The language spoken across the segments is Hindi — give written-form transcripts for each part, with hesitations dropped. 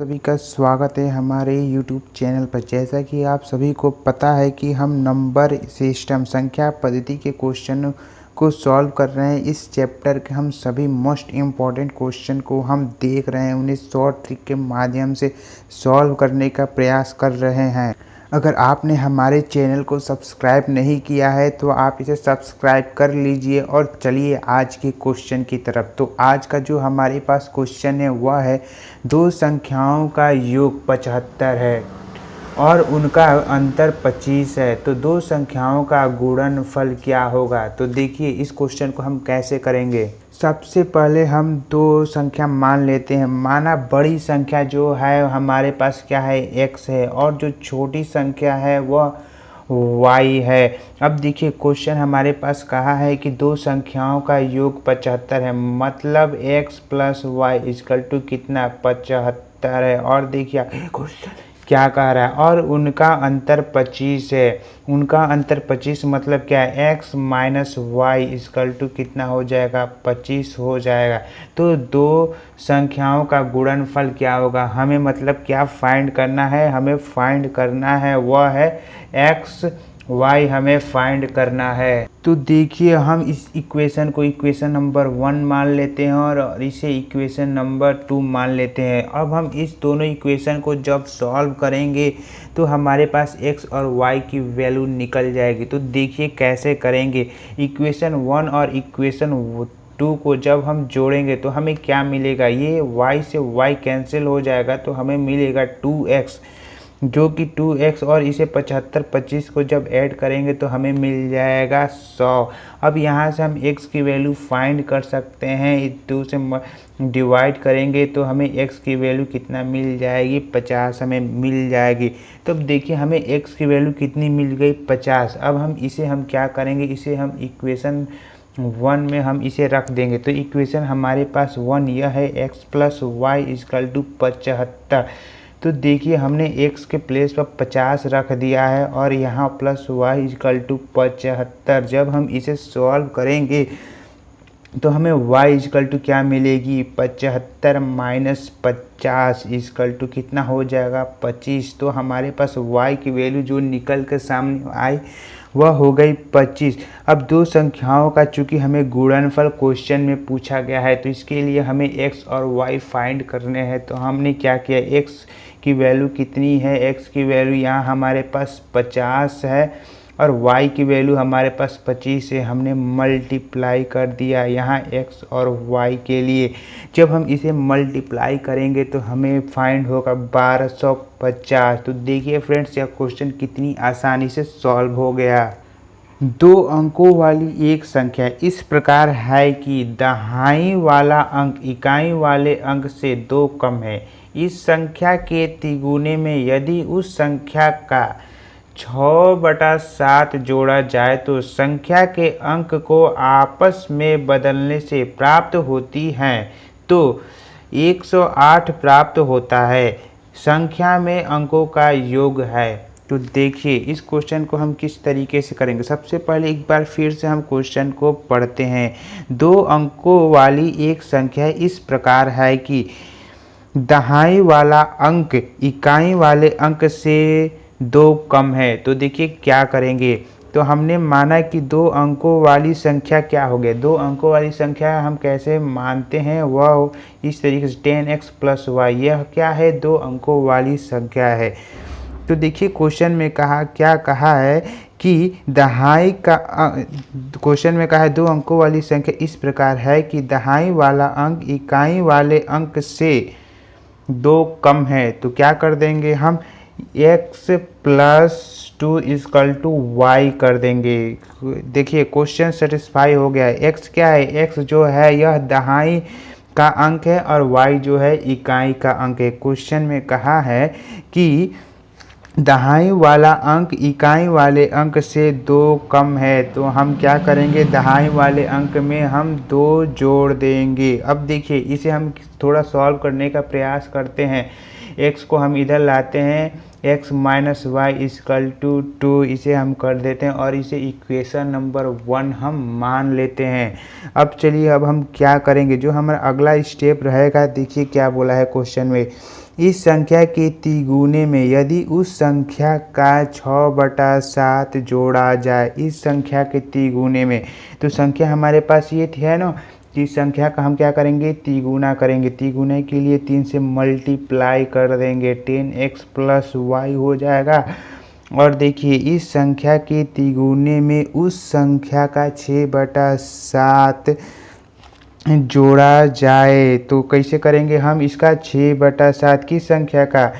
सभी का स्वागत है हमारे YouTube चैनल पर। जैसा कि आप सभी को पता है कि हम नंबर सिस्टम संख्या पद्धति के क्वेश्चन को सॉल्व कर रहे हैं। इस चैप्टर के हम सभी मोस्ट इम्पॉर्टेंट क्वेश्चन को हम देख रहे हैं, उन्हें शॉर्ट ट्रिक के माध्यम से सॉल्व करने का प्रयास कर रहे हैं। अगर आपने हमारे चैनल को सब्सक्राइब नहीं किया है तो आप इसे सब्सक्राइब कर लीजिए और चलिए आज के क्वेश्चन की तरफ। तो आज का जो हमारे पास क्वेश्चन है वह है दो संख्याओं का योग 75 है और उनका अंतर 25 है, तो दो संख्याओं का गुणनफल क्या होगा। तो देखिए इस क्वेश्चन को हम कैसे करेंगे। सबसे पहले हम दो संख्या मान लेते हैं। माना बड़ी संख्या जो है हमारे पास क्या है, x है, और जो छोटी संख्या है वह y है। अब देखिए क्वेश्चन हमारे पास कहा है कि दो संख्याओं का योग 75 है, मतलब x plus Y equal to कितना 75 है। और देखिए क्वेश्चन क्या कह रहा है, और उनका अंतर 25 है। उनका अंतर 25 मतलब क्या है, x minus Y equal to कितना हो जाएगा 25 हो जाएगा। तो दो संख्याओं का गुणनफल क्या होगा, हमें मतलब क्या फाइंड करना है, हमें फाइंड करना है वह है x y हमें फाइंड करना है। तो देखिए हम इस इक्वेशन को इक्वेशन नंबर 1 मान लेते हैं और इसे इक्वेशन नंबर 2 मान लेते हैं। अब हम इस दोनों इक्वेशन को जब सॉल्व करेंगे तो हमारे पास x और y की वैल्यू निकल जाएगी। तो देखिए कैसे करेंगे। इक्वेशन 1 और इक्वेशन 2 को जब हम जोड़ेंगे तो हमें क्या मिलेगा, ये y से y कैंसिल हो जाएगा तो हमें मिलेगा 2x, जो कि 2x, और इसे 75 25 को जब ऐड करेंगे तो हमें मिल जाएगा 100। अब यहाँ से हम x की वैल्यू फाइंड कर सकते हैं। 2 से डिवाइड करेंगे तो हमें x की वैल्यू कितना मिल जाएगी, 50 हमें मिल जाएगी। तो अब देखिए हमें x की वैल्यू कितनी मिल गई, 50। अब हम क्या करेंगे, इसे हम इक्वेशन 1 में हम इसे रख देंगे। तो इक्वेशन हमारे पास 1 यह है, x plus Y equal to 75। तो देखिए हमने x के प्लेस पर 50 रख दिया है और यहाँ प्लस वाई इक्वल टू 75। जब हम इसे सॉल्व करेंगे तो हमें y इक्वल टू क्या मिलेगी, 75 माइनस 50 इक्वल टू कितना हो जाएगा 25। तो हमारे पास y की वैल्यू जो निकल कर सामने आई वह हो गई 25। अब दो संख्याओं का चूंकि हमें गुणनफल क्वेश्चन में पूछा गया है तो इसके लिए हमें x और y फाइंड करने हैं। तो हमने क्या किया, x की वैल्यू कितनी है, x की वैल्यू यहाँ हमारे पास 50 है और y की वैल्यू हमारे पास 25 है। हमने मल्टीप्लाई कर दिया यहाँ x और y के लिए। जब हम इसे मल्टीप्लाई करेंगे तो हमें फाइंड होगा 1250। तो देखिए फ्रेंड्स यह क्वेश्चन कितनी आसानी से सॉल्व हो गया। दो अंकों वाली एक संख्या इस प्रकार है कि दहाई वाला अंक इकाई वाले अंक से 2 कम है। इस संख्या के तिगुने में यदि उस संख्या का 6/7 जोड़ा जाए तो संख्या के अंक को आपस में बदलने से प्राप्त होती हैं तो 108 प्राप्त होता है। संख्या में अंकों का योग है। तो देखिए इस क्वेश्चन को हम किस तरीके से करेंगे। सबसे पहले एक बार फिर से हम क्वेश्चन को पढ़ते हैं। दो अंकों वाली एक संख्या इस प्रकार है कि दहाई वाला अंक इकाई वाले अंक से 2 कम है। तो देखिए क्या करेंगे। तो हमने माना कि दो अंकों वाली संख्या क्या हो गया, दो अंकों वाली संख्या हम कैसे मानते हैं वह इस तरीके से 10x प्लस वाई, यह क्या है, दो अंकों वाली संख्या है। तो देखिए क्वेश्चन में क्या कहा है कि दहाई का क्वेश्चन में कहा है दो अंकों वाली संख्या इस प्रकार है कि दहाई वाला अंक इकाई वाले अंक से 2 कम है। तो क्या कर देंगे हम, x plus 2 equal to Y कर देंगे। देखिए क्वेश्चन सेटिस्फाई हो गया है। x क्या है, x जो है यह दहाई का अंक है और y जो है इकाई का अंक है। क्वेश्चन में कहा है कि दहाई वाला अंक इकाई वाले अंक से 2 कम है। तो हम क्या करेंगे, दहाई वाले अंक में हम 2 जोड़ देंगे। अब देखिए इसे हम थोड़ा सॉल्व करने का प्रयास करते हैं। x को हम इधर लाते हैं, x minus Y equal to 2 इसे हम कर देते हैं और इसे इक्वेशन नंबर 1 हम मान लेते हैं। अब चलिए अब हम क्या करेंगे, जो हमारा अगला स्टेप रहेगा। देखिए क्या बोला है क्वेश्चन में इस संख्या के तिगुने में यदि उस संख्या का 6/7 जोड़ा जाए, इस संख्या के तिगुने में, तो संख्या हमारे पास ये थी है ना, इस संख्या का हम क्या करेंगे, तिगुना करेंगे। तिगुने के लिए 3 से मल्टीप्लाई कर देंगे, 10x + y हो जाएगा। और देखिए इस संख्या के तिगुने में उस संख्या का 6/7 जोड़ा जाए, तो कैसे करेंगे हम इसका 6/7 की संख्या का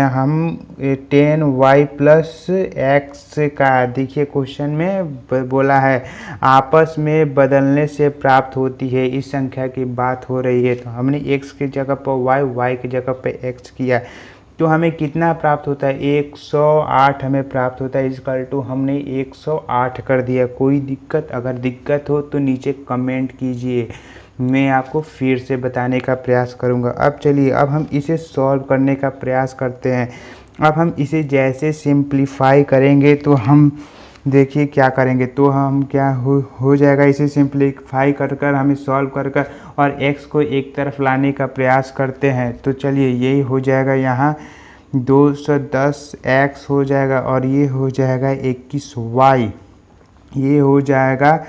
हम 10y + x का, देखिए क्वेश्चन में बोला है आपस में बदलने से प्राप्त होती है, इस संख्या की बात हो रही है। तो हमने x की जगह पर y की जगह पर x किया, तो हमें कितना प्राप्त होता है, 108 हमें प्राप्त होता है। इक्वल टू हमने 108 कर दिया। कोई दिक्कत, अगर दिक्कत हो तो नीचे कमेंट कीजिए, मैं आपको फिर से बताने का प्रयास करूंगा। अब चलिए, अब हम इसे सॉल्व करने का प्रयास करते हैं। अब हम इसे जैसे सिंप्लीफाई करेंगे तो हम देखिए क्या करेंगे, तो हम क्या हो जाएगा, इसे सिंप्लीफाई कर कर हमें सॉल्व कर कर और x को एक तरफ लाने का प्रयास करते हैं। तो चलिए यही हो जाएगा, यहाँ 210x हो जाएगा और ये हो जाएगा 21y, ये हो जाएगा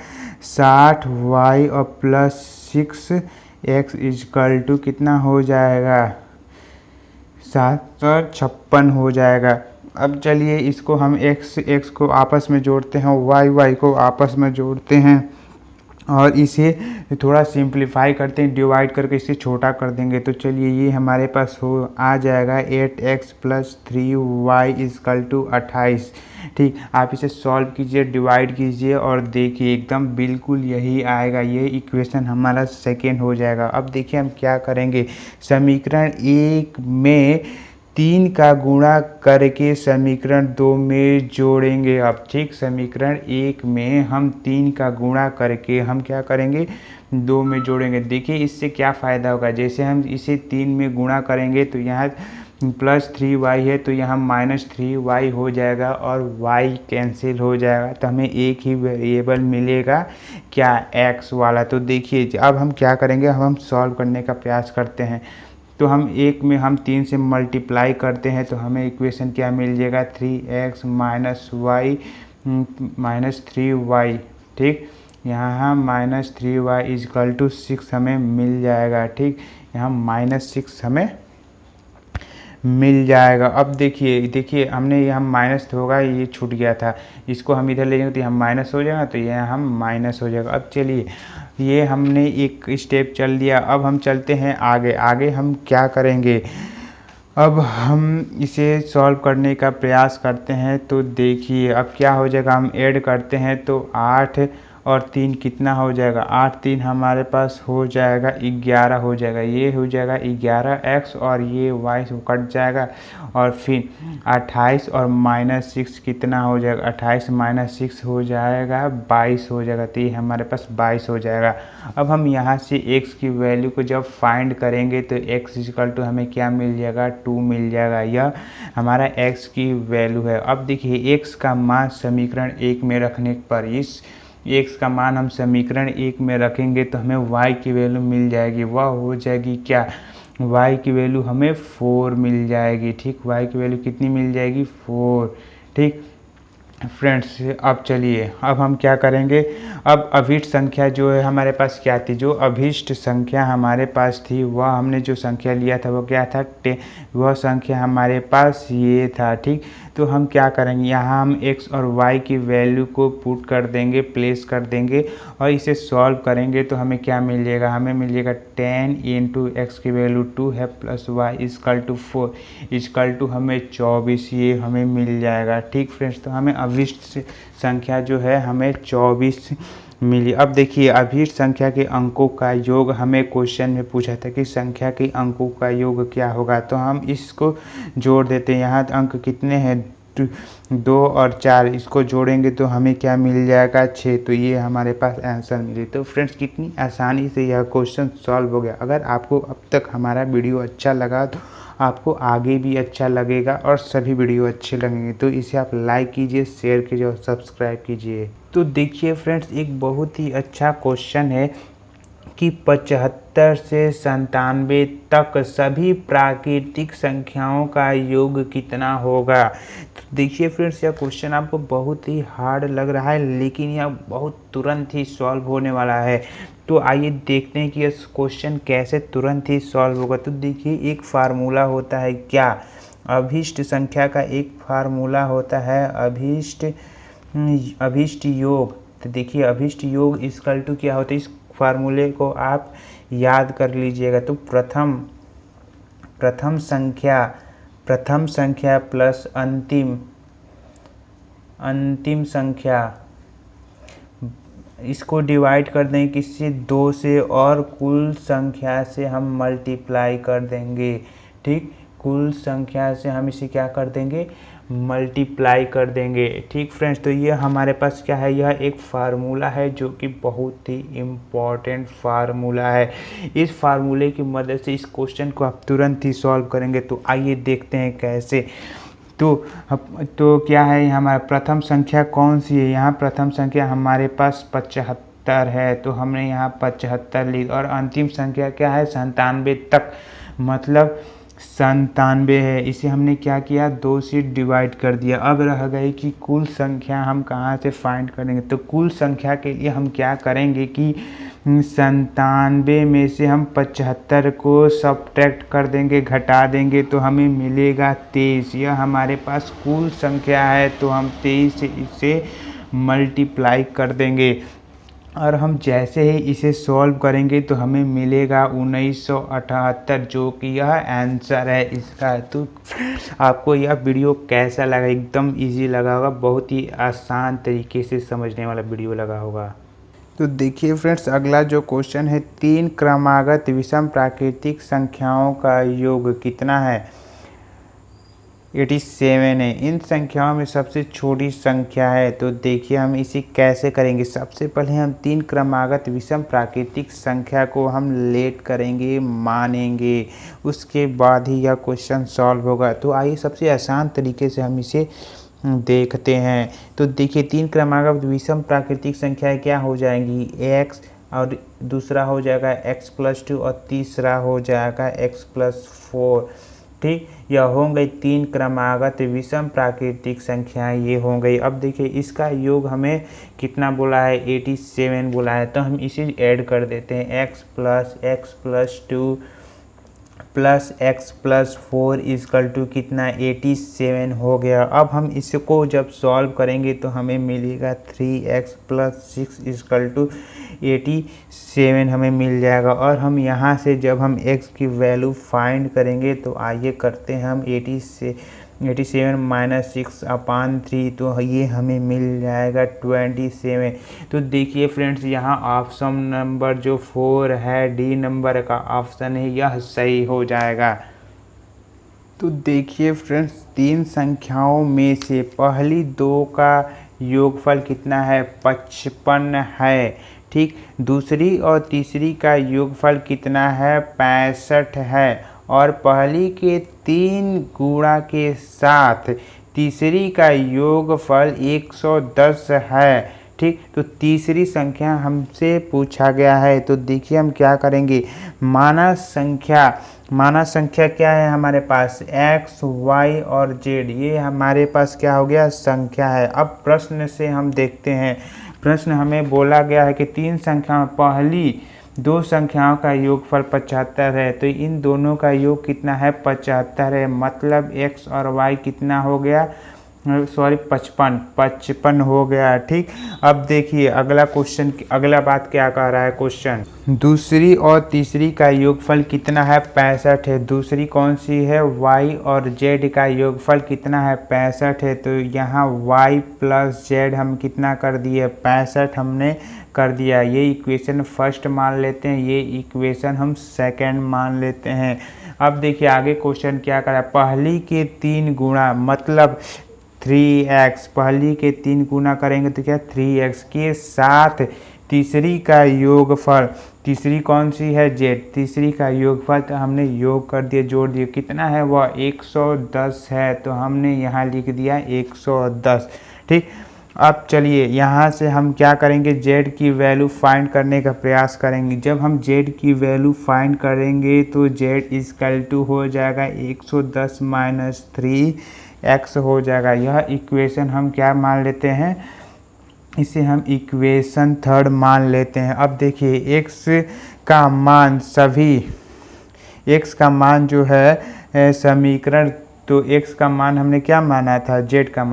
60y और +6x इक्वल टू कितना हो जाएगा, 756 हो जाएगा। अब चलिए इसको हम x को आपस में जोड़ते हैं, y को आपस में जोड़ते हैं और इसे थोड़ा सिंप्लीफाई करते हैं, डिवाइड करके इसे छोटा कर देंगे। तो चलिए ये हमारे पास आ जाएगा 8x + 3y = 28। ठीक, आप इसे सॉल्व कीजिए, डिवाइड कीजिए और देखिए एकदम बिल्कुल यही आएगा, ये इक्वेशन हमारा सेकेंड हो जाएगा। अब देखिए हम क्या करेंगे, समीकरण 1 में 3 का गुणा करके समीकरण 2 में जोड़ेंगे। अब ठीक, समीकरण 1 में हम 3 का गुणा करके हम क्या करेंगे, 2 में जोड़ेंगे। देखिए इससे क्या फ़ायदा होगा, जैसे हम इसे 3 में गुणा करेंगे तो यहाँ +3y है तो यहाँ -3y हो जाएगा और y कैंसिल हो जाएगा, तो हमें एक ही वेरिएबल मिलेगा, क्या, x वाला। तो देखिए अब हम क्या करेंगे, हम सॉल्व करने का प्रयास करते हैं। तो हम 1 में हम 3 से मल्टीप्लाई करते हैं तो हमें इक्वेशन क्या मिल जाएगा, 3x - 3y। ठीक, यहाँ -3y = 6 हमें मिल जाएगा। ठीक, यहाँ -6 हमें मिल जाएगा। अब देखिए हमने यहाँ माइनस होगा, ये छूट गया था, इसको हम इधर ले जाएंगे तो यहाँ माइनस हो जाएगा, तो यहाँ हम माइनस हो जाएगा। अब चलिए ये हमने एक स्टेप चल लिया, अब हम चलते हैं आगे। आगे हम क्या करेंगे, अब हम इसे सॉल्व करने का प्रयास करते हैं। तो देखिए अब क्या हो जाएगा, हम ऐड करते हैं तो 8 और 3 कितना हो जाएगा, 8 3 हमारे पास हो जाएगा 11 हो जाएगा, ये हो जाएगा 11x और ये y से कट जाएगा और फिर 28 और -6 कितना हो जाएगा, 28 - 6 हो जाएगा 22 हो जाएगा, तो ये हमारे पास 22 हो जाएगा। अब हम यहाँ से x की वैल्यू को जब फाइंड करेंगे तो x = हमें क्या मिल जाएगा, 2 मिल जाएगा, यह हमारा x की वैल्यू है। अब देखिए x का मान समीकरण 1 में रखने पर, इस x का मान हम समीकरण 1 में रखेंगे तो हमें y की वैल्यू मिल जाएगी, वह हो जाएगी क्या, y की वैल्यू हमें 4 मिल जाएगी। ठीक, y की वैल्यू कितनी मिल जाएगी, 4। ठीक फ्रेंड्स, अब चलिए अब हम क्या करेंगे, अब अभीष्ट संख्या जो है हमारे पास क्या थी, जो अभीष्ट संख्या हमारे पास थी वह हमने जो संख्या लिया था वो क्या था, वह संख्या हमारे पास ये था। ठीक, तो हम क्या करेंगे, यहाँ हम x और y की वैल्यू को पुट कर देंगे, प्लेस कर देंगे और इसे सॉल्व करेंगे तो हमें क्या मिल जाएगा, हमें मिल जाएगा 10 × x की वैल्यू 2 है +y = 4 = हमें 24, ये हमें मिल जाएगा। ठीक फ्रेंड्स, तो हमें अभीष्ट संख्या जो है हमें 24 मिली। अब देखिए अभीष्ट संख्या के अंकों का योग हमें क्वेश्चन में पूछा था कि संख्या के अंकों का योग क्या होगा, तो हम इसको जोड़ देते हैं। यहाँ अंक कितने हैं, 2 और 4, इसको जोड़ेंगे तो हमें क्या मिल जाएगा, 6, तो ये हमारे पास आंसर मिले। तो फ्रेंड्स कितनी आसानी से यह क्वेश्चन सॉल्व हो गया। अगर आपको अब तक हमारा वीडियो अच्छा लगा तो आपको आगे भी अच्छा लगेगा और सभी वीडियो अच्छे लगेंगे, तो इसे आप लाइक कीजिए, शेयर कीजिए और सब्सक्राइब कीजिए। तो देखिए फ्रेंड्स, एक बहुत ही अच्छा क्वेश्चन है कि 75 से 97 तक सभी प्राकृतिक संख्याओं का योग कितना होगा। तो देखिए फ्रेंड्स, यह क्वेश्चन आपको बहुत ही हार्ड लग रहा है, लेकिन यह बहुत तुरंत ही सॉल्व होने वाला है। तो आइए देखते हैं कि यह क्वेश्चन कैसे तुरंत ही सॉल्व होगा। तो देखिए, एक फार्मूला होता है क्या, अभीष्ट संख्या का एक फार्मूला होता है अभीष्ट योग। तो देखिए, अभीष्ट योग इक्वल टू क्या होता है, इस फार्मूले को आप याद कर लीजिएगा। तो प्रथम संख्या प्लस अंतिम संख्या, इसको डिवाइड कर देंगे किससे, 2 से, और कुल संख्या से हम मल्टीप्लाई कर देंगे। ठीक, कुल संख्या से हम इसे क्या कर देंगे, मल्टीप्लाई कर देंगे। ठीक फ्रेंड्स, तो ये हमारे पास क्या है, यह एक फार्मूला है जो कि बहुत ही इम्पॉर्टेंट फार्मूला है। इस फार्मूले की मदद से इस क्वेश्चन को आप तुरंत ही सॉल्व करेंगे। तो आइए देखते हैं कैसे। तो क्या है, हमारा प्रथम संख्या कौन सी है, यहाँ प्रथम संख्या हमारे पास 75 है, तो हमने यहाँ 75 ली। और अंतिम संख्या क्या है, 97 तक, मतलब 97 है। इसे हमने क्या किया, 2 से डिवाइड कर दिया। अब रह गई कि कुल संख्या हम कहाँ से फाइंड करेंगे। तो कुल संख्या के लिए हम क्या करेंगे कि 97 में से हम 75 को सब्ट्रैक्ट कर देंगे, घटा देंगे, तो हमें मिलेगा 23। यह हमारे पास कुल संख्या है, तो हम 23 से इसे मल्टीप्लाई कर देंगे। और हम जैसे ही इसे सॉल्व करेंगे तो हमें मिलेगा 1978, जो कि यह आंसर है इसका। तो आपको यह वीडियो कैसा लगा, एकदम इजी लगा होगा, बहुत ही आसान तरीके से समझने वाला वीडियो लगा होगा। तो देखिए फ्रेंड्स, अगला जो क्वेश्चन है, 3 क्रमागत विषम प्राकृतिक संख्याओं का योग कितना है, 87 है। इन संख्याओं में सबसे छोटी संख्या है। तो देखिए हम इसे कैसे करेंगे। सबसे पहले हम 3 क्रमागत विषम प्राकृतिक संख्या को हम लेट करेंगे, मानेंगे, उसके बाद ही यह क्वेश्चन सॉल्व होगा। तो आइए सबसे आसान तरीके से हम इसे देखते हैं। तो देखिए, 3 क्रमागत विषम प्राकृतिक संख्याएं क्या हो जाएंगी, x, और दूसरा हो जाएगा x+2, और तीसरा हो जाएगा x+4। ठीक, यह हो गई 3 क्रमागत विषम प्राकृतिक संख्याएं, ये हो गई। अब देखिए, इसका योग हमें कितना बोला है, 87 बोला है। तो हम इसे ऐड कर देते हैं, x+2 plus x+4 equal to कितना, 87 हो गया। अब हम इसको जब सॉल्व करेंगे तो हमें मिलेगा 3x+6 इक्वल टू 87 हमें मिल जाएगा। और हम यहाँ से जब हम x की वैल्यू फाइंड करेंगे तो आइए करते हैं हम 87 माइनस 6/3, तो ये हमें मिल जाएगा 27। तो देखिए फ्रेंड्स, यहाँ ऑप्शन नंबर जो 4 है, डी नंबर का ऑप्शन है, यह सही हो जाएगा। तो देखिए फ्रेंड्स, 3 संख्याओं में से पहली 2 का योगफल कितना है, 55 है। ठीक, दूसरी और तीसरी का योगफल कितना है, 65 है। और पहली के 3 गुणा के साथ तीसरी का योगफल 110 है। ठीक, तो तीसरी संख्या हमसे पूछा गया है। तो देखिए हम क्या करेंगे, माना संख्या क्या है हमारे पास, x, y और z, ये हमारे पास क्या हो गया, संख्या है। अब प्रश्न से हम देखते हैं, प्रश्न हमें बोला गया है कि 3 संख्याओं, पहली 2 संख्याओं का योगफल 75 है। तो इन दोनों का योग कितना है, 75 है। मतलब x और y कितना हो गया, 55 हो गया। ठीक, अब देखिए अगला क्वेश्चन, अगला बात क्या कह रहा है क्वेश्चन, दूसरी और तीसरी का योगफल कितना है, 65 है। दूसरी कौन सी है, y और z का योगफल कितना है, 65 है। तो यहाँ y प्लस z हम कितना कर दिए, 65 हमने कर दिया। ये इक्वेशन फर्स्ट मान लेते हैं, ये इक्वेशन हम सेकंड मान लेते हैं। अब देखिए आगे क्वेश्चन क्या कर रहा है, पहली के 3 गुणा, मतलब 3x, पहली के 3 गुना करेंगे तो क्या, 3x के साथ तीसरी का योगफल, तीसरी कौन सी है, z, तीसरी का योगफल, तो हमने योग कर दिया, जोड़ दिया, कितना है वह 110 है। तो हमने यहाँ लिख दिया 110। ठीक, अब चलिए यहाँ से हम क्या करेंगे, z की वैल्यू फाइंड करने का प्रयास करेंगे। जब हम z की वैल्यू फाइंड करेंगे तो z इक्वल टू हो जाएगा 110 माइनस 3x हो जाएगा। यह इक्वेशन हम क्या मान लेते हैं, इसे हम इक्वेशन थर्ड मान लेते हैं। अब देखिए x का मान x का मान जो है समीकरण, तो x का मान हमने क्या माना था, z का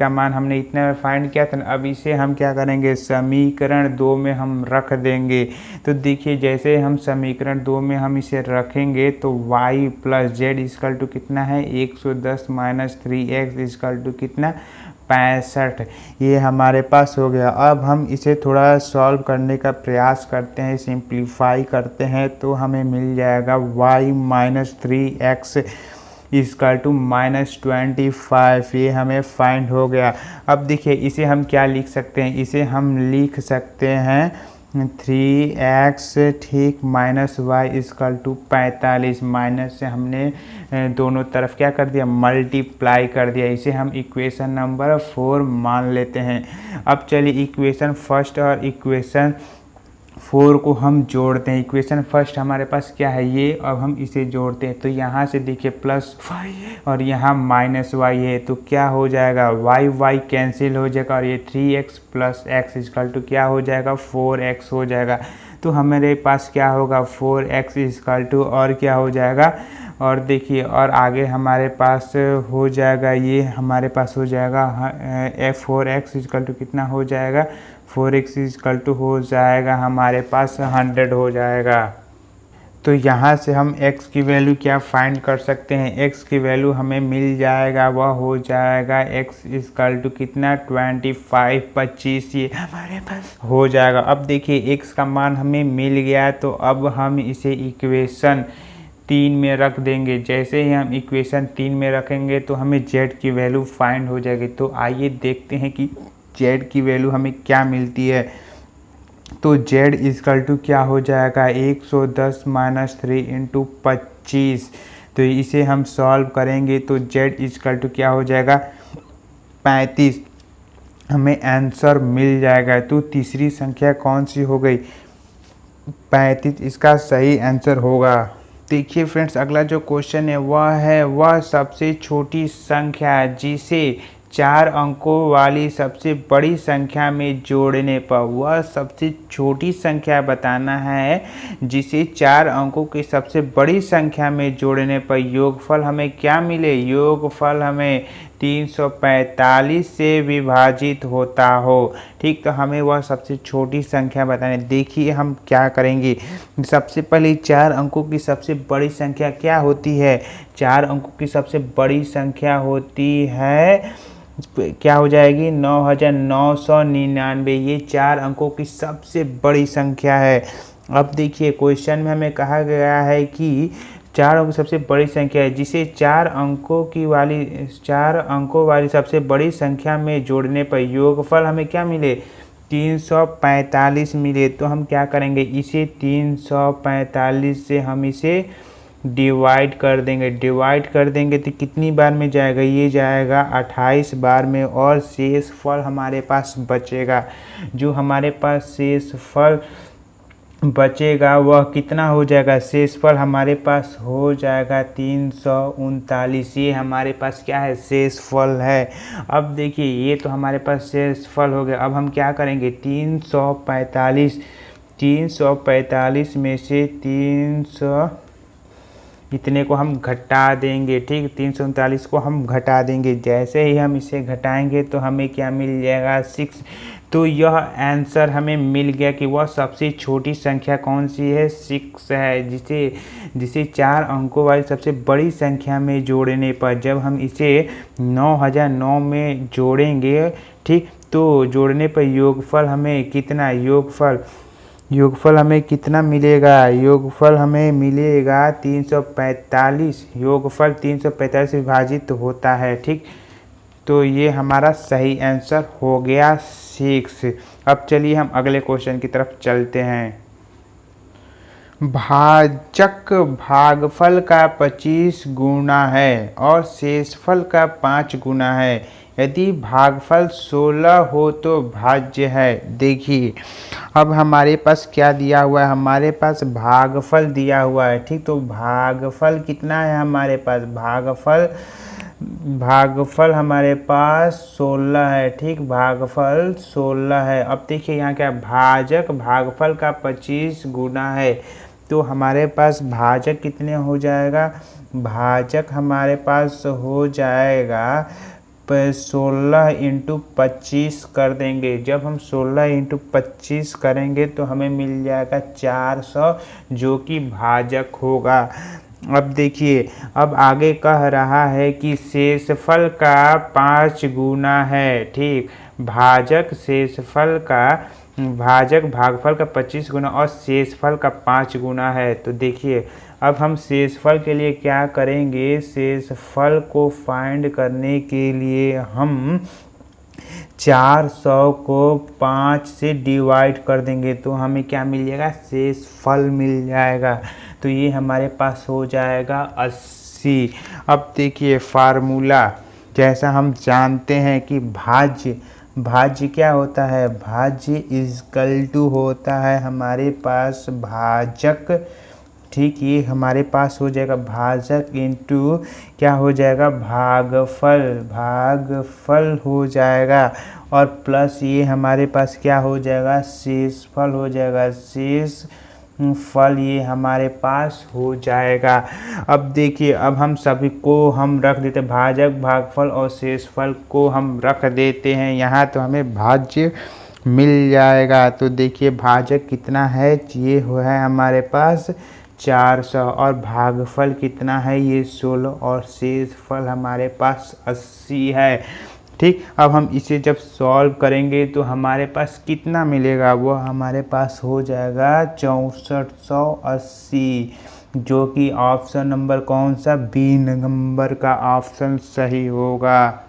मान हमने इतना में फाइंड किया था। अब इसे हम क्या करेंगे, समीकरण 2 में हम रख देंगे। तो देखिए जैसे हम समीकरण 2 में हम इसे रखेंगे तो y plus Z equal to कितना है, 110 माइनस 3x इक्वल टू कितना, 65। ये हमारे पास हो गया। अब हम इसे थोड़ा सॉल्व करने का प्रयास करते हैं, सिंप्लीफाई करते हैं, तो हमें मिल जाएगा y minus 3x equal to minus 25। ये हमें फाइंड हो गया। अब देखिए इसे हम क्या लिख सकते हैं, इसे हम लिख सकते हैं 3x ठीक minus Y equal to 45। Minus से हमने दोनों तरफ क्या कर दिया, मल्टीप्लाई कर दिया। इसे हम इक्वेशन नंबर 4 मान लेते हैं। अब चलिए इक्वेशन फर्स्ट और इक्वेशन 4 को हम जोड़ते हैं। इक्वेशन फर्स्ट हमारे पास क्या है, ये, अब हम इसे जोड़ते हैं। तो यहाँ से देखिए प्लस वाई और यहाँ माइनस वाई है, तो क्या हो जाएगा, वाई वाई कैंसिल हो जाएगा और ये 3x plus x equal to क्या हो जाएगा, 4x हो जाएगा। तो हमारे पास क्या होगा, 4x इक्वल टू और क्या हो जाएगा, और देखिए और आगे हमारे पास हो जाएगा, ये हमारे पास हो जाएगा 4x इक्वल टू कितना हो जाएगा, 4x इक्वल टू हो जाएगा हमारे पास 100 हो जाएगा। तो यहाँ से हम x की वैल्यू क्या फाइंड कर सकते हैं, x की वैल्यू हमें मिल जाएगा, वह हो जाएगा x इक्वल टू कितना, 25 ये हमारे पास हो जाएगा। अब देखिए x का मान हमें मिल गया, तो अब हम इसे इक्वेशन 3 में रख देंगे। जैसे ही हम इक्वेशन 3 में रखेंगे तो हमें z की वैल्यू फाइंड हो जाएगी। तो आइए देखते हैं कि z की वैल्यू हमें क्या मिलती है। तो z इक्वल टू क्या हो जाएगा, 110 माइनस 3 इंटू 25। तो इसे हम सॉल्व करेंगे तो z इक्वल टू क्या हो जाएगा, 35। हमें आंसर मिल जाएगा। तो तीसरी संख्या कौन सी हो गई, 35 इसका सही आंसर होगा। देखिए फ्रेंड्स अगला जो क्वेश्चन है वह सबसे छोटी संख्या जिसे 4 अंकों वाली सबसे बड़ी संख्या में जोड़ने पर, वह सबसे छोटी संख्या बताना है जिसे 4 अंकों की सबसे बड़ी संख्या में जोड़ने पर योगफल हमें क्या मिले, योगफल हमें 345 से विभाजित होता हो। ठीक, तो हमें वह सबसे छोटी संख्या बताने। देखिए हम क्या करेंगे, सबसे पहले 4 अंकों की सबसे बड़ी संख्या क्या होती है, 4 अंकों की सबसे बड़ी संख्या होती है, क्या हो जाएगी, 9999। ये 4 अंकों की सबसे बड़ी संख्या है। अब देखिए क्वेश्चन में हमें कहा गया है कि 4 अंकों की सबसे बड़ी संख्या है जिसे 4 अंकों वाली सबसे बड़ी संख्या में जोड़ने पर योगफल हमें क्या मिले, 345 मिले। तो हम क्या करेंगे, इसे 345 से हम इसे डिवाइड कर देंगे तो कितनी बार में जाएगा, ये जाएगा 28 बार में, और शेष फल हमारे पास बचेगा। जो हमारे पास शेष फल बचेगा वह कितना हो जाएगा, शेष फल हमारे पास हो जाएगा 339। ये हमारे पास क्या है, शेष फल है। अब देखिए ये तो हमारे पास शेष फल हो गया। अब हम क्या करेंगे, 345 में से 300 इतने को हम घटा देंगे। ठीक, 339 को हम घटा देंगे। जैसे ही हम इसे घटाएंगे तो हमें क्या मिल जाएगा, 6। तो यह आंसर हमें मिल गया कि वह सबसे छोटी संख्या कौन सी है, 6 है, जिसे 4 अंकों वाली सबसे बड़ी संख्या में जोड़ने पर, जब हम इसे 9009 में जोड़ेंगे, ठीक, तो जोड़ने पर योगफल हमें कितना, योगफल हमें कितना मिलेगा, योगफल हमें मिलेगा 345। योगफल 345 से विभाजित होता है। ठीक, तो ये हमारा सही आंसर हो गया 6। अब चलिए हम अगले क्वेश्चन की तरफ चलते हैं। भाजक भागफल का 25 गुना है और शेषफल का 5 गुना है। यदि भागफल 16 हो तो भाज्य है। देखिए अब हमारे पास क्या दिया हुआ है, हमारे पास भागफल दिया हुआ है, ठीक। तो भागफल कितना है हमारे पास, भागफल हमारे पास 16 है, ठीक। भागफल 16 है। अब देखिए यहाँ क्या, भाजक भागफल का 25 गुना है, तो हमारे पास भाजक कितने हो जाएगा, भाजक हमारे पास हो जाएगा 16 इंटू 25 कर देंगे। जब हम 16 इंटू 25 करेंगे तो हमें मिल जाएगा 400, जो कि भाजक होगा। अब देखिए अब आगे कह रहा है कि शेषफल का 5 गुना है, ठीक। भाजक शेषफल का, भाजक भागफल का 25 गुना और शेषफल का 5 गुना है। तो देखिए अब हम शेषफल के लिए क्या करेंगे, शेषफल को फाइंड करने के लिए हम 400 को 5 से डिवाइड कर देंगे तो हमें क्या मिल जाएगा, शेषफल मिल जाएगा। तो ये हमारे पास हो जाएगा 80। अब देखिए फार्मूला, जैसा हम जानते हैं कि भाज्य क्या होता है, भाज्य इजकल टू होता है हमारे पास भाजक, ठीक। ये हमारे पास हो जाएगा भाजक इंटू क्या हो जाएगा, भागफल हो जाएगा, और प्लस ये हमारे पास क्या हो जाएगा, शेषफल हो जाएगा, शेषफल ये हमारे पास हो जाएगा। अब देखिए अब हम सभी को हम रख देते, भाजक भागफल और शेषफल को हम रख देते हैं यहाँ, तो हमें भाज्य मिल जाएगा। तो देखिए भाजक कितना है, ये है हमारे पास 400, और भागफल कितना है, ये 16, और शेषफल हमारे पास 80 है, ठीक। अब हम इसे जब सॉल्व करेंगे तो हमारे पास कितना मिलेगा, वो हमारे पास हो जाएगा 6480, जो कि ऑप्शन नंबर कौन सा, बी नंबर का ऑप्शन सही होगा।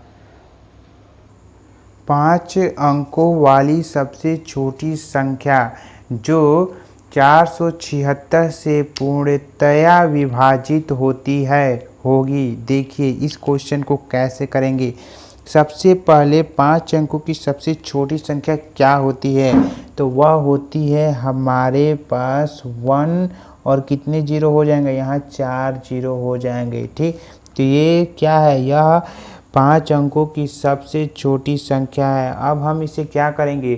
5 अंकों वाली सबसे छोटी संख्या जो 476 से पूर्णतया विभाजित होगी। देखिए इस क्वेश्चन को कैसे करेंगे। सबसे पहले 5 अंकों की सबसे छोटी संख्या क्या होती है, तो वह होती है हमारे पास 1, और कितने जीरो हो जाएंगे, यहाँ 4 जीरो हो जाएंगे, ठीक। तो ये क्या है, यह 5 अंकों की सबसे छोटी संख्या है। अब हम इसे क्या करेंगे,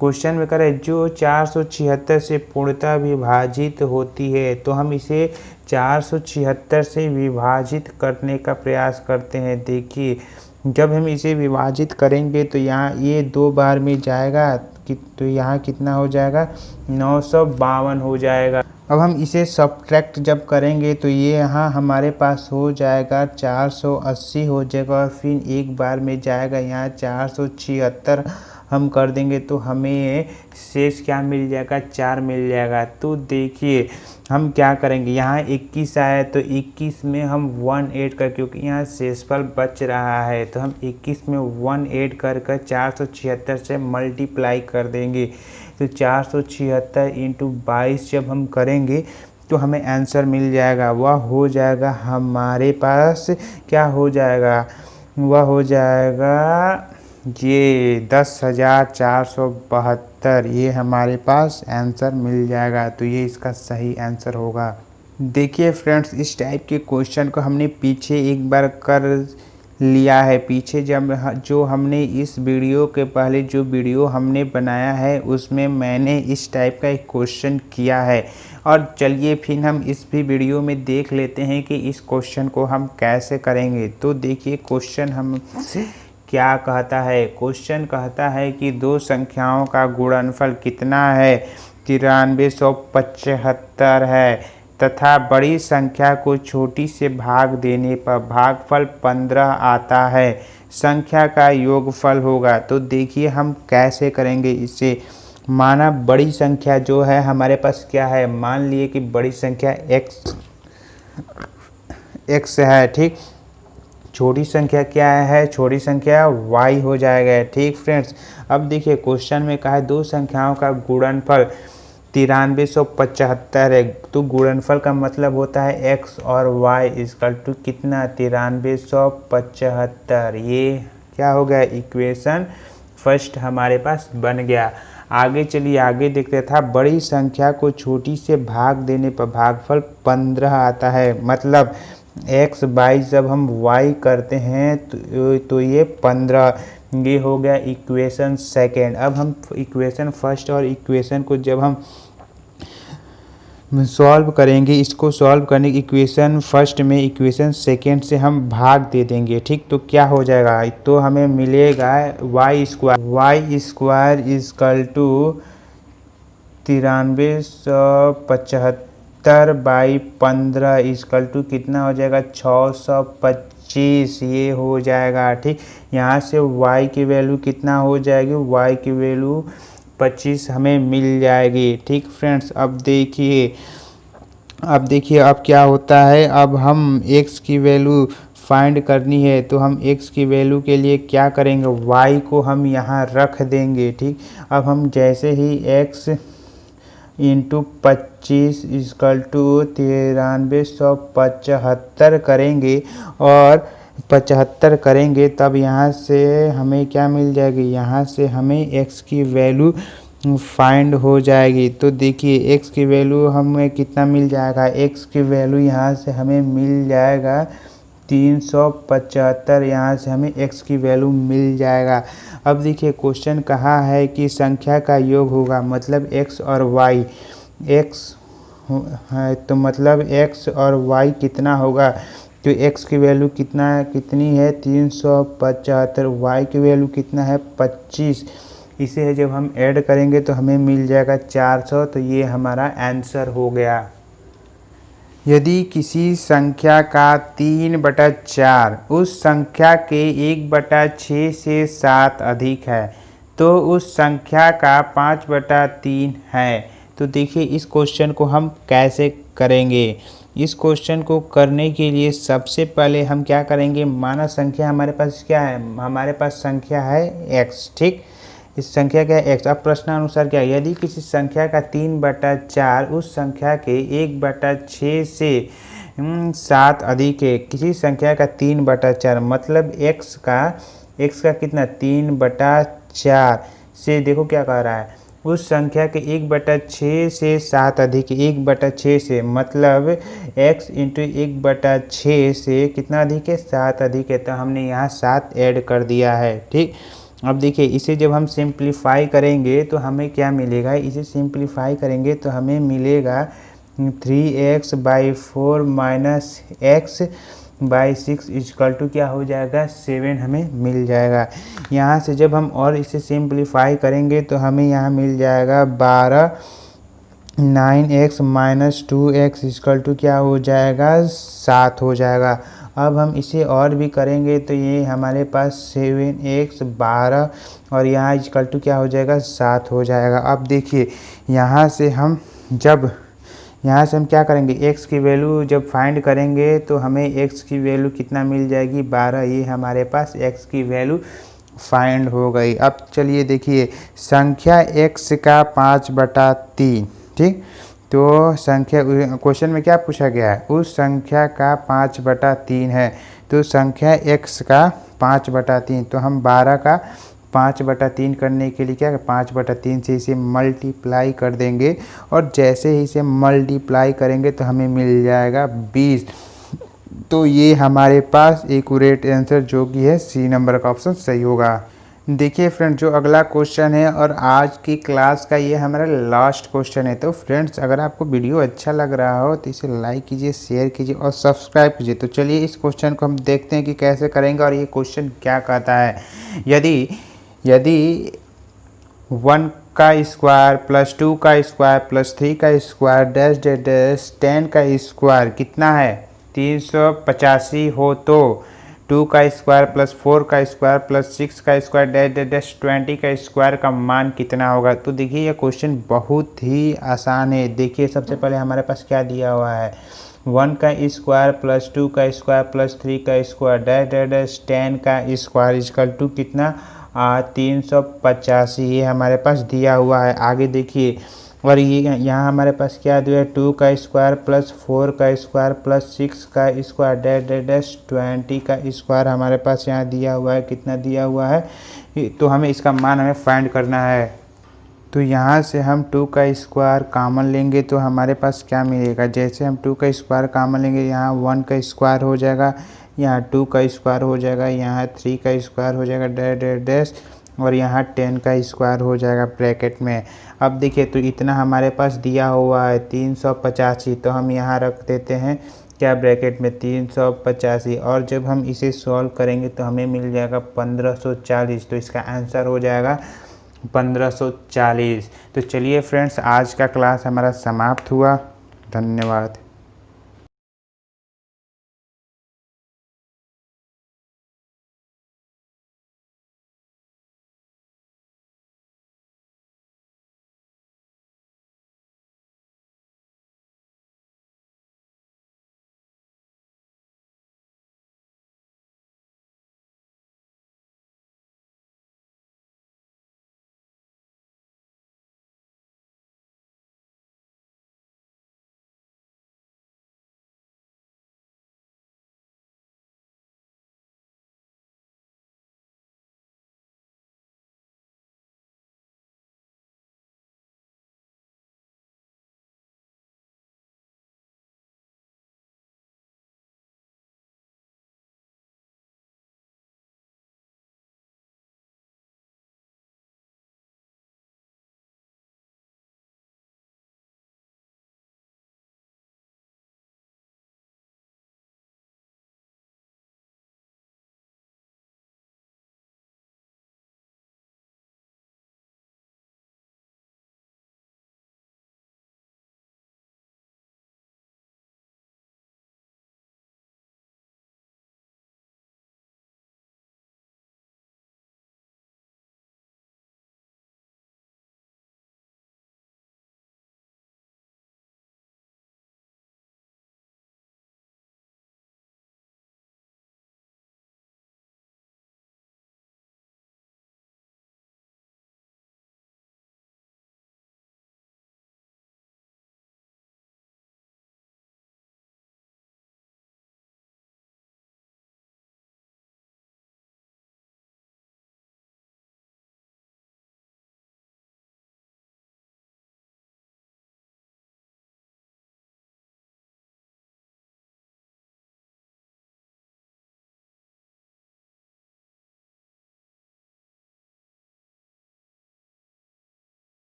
क्वेश्चन में करें जो 476 से पूर्णतः विभाजित होती है, तो हम इसे 476 से विभाजित करने का प्रयास करते हैं। देखिए जब हम इसे विभाजित करेंगे तो यहाँ ये 2 बार में जाएगा, तो यहाँ कितना हो जाएगा, 952 हो जाएगा। अब हम इसे सब्ट्रैक्ट जब करेंगे तो ये यहाँ हमारे पास हो जाएगा 480 हो जाएगा, और फिर एक बार में जाएगा, यहाँ 476 हम कर देंगे तो हमें शेष क्या मिल जाएगा, 4 मिल जाएगा। तो देखिए हम क्या करेंगे, यहाँ 21 आया तो 21 में हम 1 ऐड कर, क्योंकि यहाँ शेषफल बच रहा है, तो हम 21 में 1 ऐड कर 476 से मल्टीप्लाई कर देंगे। तो 476 इंटू 22 जब हम करेंगे तो हमें आंसर मिल जाएगा, वह हो जाएगा हमारे पास क्या हो जाएगा, वह हो जाएगा ये 10,472, ये हमारे पास आंसर मिल जाएगा। तो ये इसका सही आंसर होगा। देखिए फ्रेंड्स इस टाइप के क्वेश्चन को हमने पीछे एक बार कर लिया है। पीछे जब जो हमने इस वीडियो के पहले जो वीडियो हमने बनाया है उसमें मैंने इस टाइप का एक क्वेश्चन किया है। और चलिए फिर हम इस भी वीडियो में देख लेते हैं कि इस क्वेश्चन को हम कैसे करेंगे। तो देखिए क्वेश्चन हमसे क्या कहता है। क्वेश्चन कहता है कि दो संख्याओं का गुणनफल कितना है, 9375 है, तथा बड़ी संख्या को छोटी से भाग देने पर भागफल 15 आता है। संख्या का योगफल होगा। तो देखिए हम कैसे करेंगे इसे। माना बड़ी संख्या जो है हमारे पास क्या है, मान लिए कि बड़ी संख्या x है, ठीक। छोटी संख्या क्या है, छोटी संख्या y हो जाएगा, ठीक फ्रेंड्स। अब देखिए क्वेश्चन में कहा है दो संख्याओं का गुणनफल 9375 है। तो गुणनफल का मतलब होता है x और y इक्वल टू कितना 9375। ये क्या हो गया, इक्वेशन फर्स्ट हमारे पास बन गया। आगे चलिए आगे देखते था, बड़ी संख्या को छोटी से भाग देने पर भागफल 15 आता है। मतलब x बाई जब हम y करते हैं तो ये 15, ये हो गया इक्वेशन सेकेंड। अब हम इक्वेशन फर्स्ट और इक्वेशन को जब हम सॉल्व करेंगे, इसको सॉल्व करने की इक्वेशन फर्स्ट में इक्वेशन सेकेंड से हम भाग दे देंगे, ठीक। तो क्या हो जाएगा, तो हमें मिलेगा Y square equal to 9375 by 15 equal to कितना हो जाएगा 625, ये हो जाएगा, ठीक। यहाँ से y की वैल्यू कितना हो जाएगी, y की वैल्यू 25 हमें मिल जाएगी, ठीक फ्रेंड्स। अब देखिए अब क्या होता है, अब हम x की वैल्यू फाइंड करनी है। तो हम x की वैल्यू के लिए क्या करेंगे, y को हम यहाँ रख देंगे, ठीक। अब हम जैसे ही x इंटू 25 इजकल टू 9375 करेंगे और 75 करेंगे, तब यहाँ से हमें क्या मिल जाएगी, यहाँ से हमें x की वैल्यू फाइंड हो जाएगी। तो देखिए x की वैल्यू हमें कितना मिल जाएगा, x की वैल्यू यहाँ से हमें मिल जाएगा 375, यहाँ से हमें x की वैल्यू मिल जाएगा। अब देखिए क्वेश्चन कहा है कि संख्या का योग होगा, मतलब x और y, x है तो मतलब x और y कितना होगा, तो x की वैल्यू कितनी है 375, y की वैल्यू कितना है 25। इसे जब हम ऐड करेंगे तो हमें मिल जाएगा 400, तो ये हमारा आंसर हो गया। यदि किसी संख्या का 3/4 उस संख्या के 1/6 से 7 अधिक है तो उस संख्या का 5/3 है। तो देखिए इस क्वेश्चन को हम कैसे करेंगे। इस क्वेश्चन को करने के लिए सबसे पहले हम क्या करेंगे, माना संख्या हमारे पास क्या है, हमारे पास संख्या है x, ठीक। इस संख्या का x। अब प्रश्नानुसार क्या है, यदि किसी संख्या का 3/4 उस संख्या के 1/6 से 7 अधिक है। किसी संख्या का 3/4 मतलब x का कितना 3/4 से, देखो क्या कह रहा है, उस संख्या के 1/6 से 7 अधिक है। 1/6 से मतलब x इंटू 1/6 से कितना अधिक है 7 अधिक है, तो हमने यहाँ 7 ऐड कर दिया है, ठीक। अब देखिए इसे जब हम सिंप्लीफाई करेंगे तो हमें क्या मिलेगा, इसे सिंप्लीफाई करेंगे तो हमें मिलेगा 3x/4 minus x/6 equal to क्या हो जाएगा 7 हमें मिल जाएगा। यहाँ से जब हम और इसे सिंप्लीफाई करेंगे तो हमें यहाँ मिल जाएगा 9x minus 2x equal to क्या हो जाएगा 7 हो जाएगा। अब हम इसे और भी करेंगे तो ये हमारे पास 7x 12 और यहाँ इक्वल टू क्या हो जाएगा 7 हो जाएगा। अब देखिए यहाँ से हम क्या करेंगे, x की वैल्यू जब फाइंड करेंगे तो हमें x की वैल्यू कितना मिल जाएगी 12, ये हमारे पास x की वैल्यू फाइंड हो गई। अब चलिए देखिए संख्या x का 5/3, ठीक। तो संख्या क्वेश्चन में क्या पूछा गया है, उस संख्या का 5/3 है। तो संख्या x का 5/3, तो हम 12 का 5/3 करने के लिए क्या 5/3 से इसे मल्टीप्लाई कर देंगे और जैसे ही इसे मल्टीप्लाई करेंगे तो हमें मिल जाएगा 20। तो ये हमारे पास एक्यूरेट आंसर जो कि है सी नंबर का ऑप्शन सही होगा। देखिए फ्रेंड्स जो अगला क्वेश्चन है और आज की क्लास का ये हमारा लास्ट क्वेश्चन है। तो फ्रेंड्स अगर आपको वीडियो अच्छा लग रहा हो तो इसे लाइक कीजिए, शेयर कीजिए और सब्सक्राइब कीजिए। तो चलिए इस क्वेश्चन को हम देखते हैं कि कैसे करेंगे और ये क्वेश्चन क्या कहता है। यदि 1 का स्क्वायर प्लस 2 का स्क्वायर प्लस 3 का स्क्वायर डैश डैश 10 का स्क्वायर कितना है 385 हो तो 2 का स्क्वायर प्लस 4 का स्क्वायर प्लस 6 का स्क्वायर डैश डैश 20 का स्क्वायर का मान कितना होगा। तो देखिए ये क्वेश्चन बहुत ही आसान है। देखिए सबसे पहले हमारे पास क्या दिया हुआ है 1 का स्क्वायर प्लस 2 का स्क्वायर प्लस 3 का स्क्वायर डैश डैश 10 का स्क्वायर इक्वल टू कितना 385, ये हमारे पास दिया हुआ है। आगे देखिए और ये यहाँ हमारे पास क्या दिया है, 2 का स्क्वायर प्लस 4 का स्क्वायर प्लस 6 का स्क्वायर डैश डैश डैश 20 का स्क्वायर हमारे पास यहाँ दिया हुआ है। कितना दिया हुआ है, तो हमें इसका मान हमें फाइंड करना है। तो यहाँ से हम 2 का स्क्वायर कॉमन लेंगे तो हमारे पास क्या मिलेगा, जैसे हम 2 का स्क्वायर कॉमन लेंगे, यहाँ 1 का स्क्वायर हो जाएगा, यहाँ 2 का स्क्वायर हो जाएगा, यहाँ 3 का स्क्वायर हो जाएगा डैश डैश डैश, और यहाँ 10 का स्क्वायर हो जाएगा ब्रैकेट में। अब देखिए तो इतना हमारे पास दिया हुआ है 385, तो हम यहाँ रख देते हैं क्या ब्रैकेट में 385, और जब हम इसे सॉल्व करेंगे तो हमें मिल जाएगा 1540। तो इसका आंसर हो जाएगा 1540। तो चलिए फ्रेंड्स, आज का क्लास हमारा समाप्त हुआ। धन्यवाद।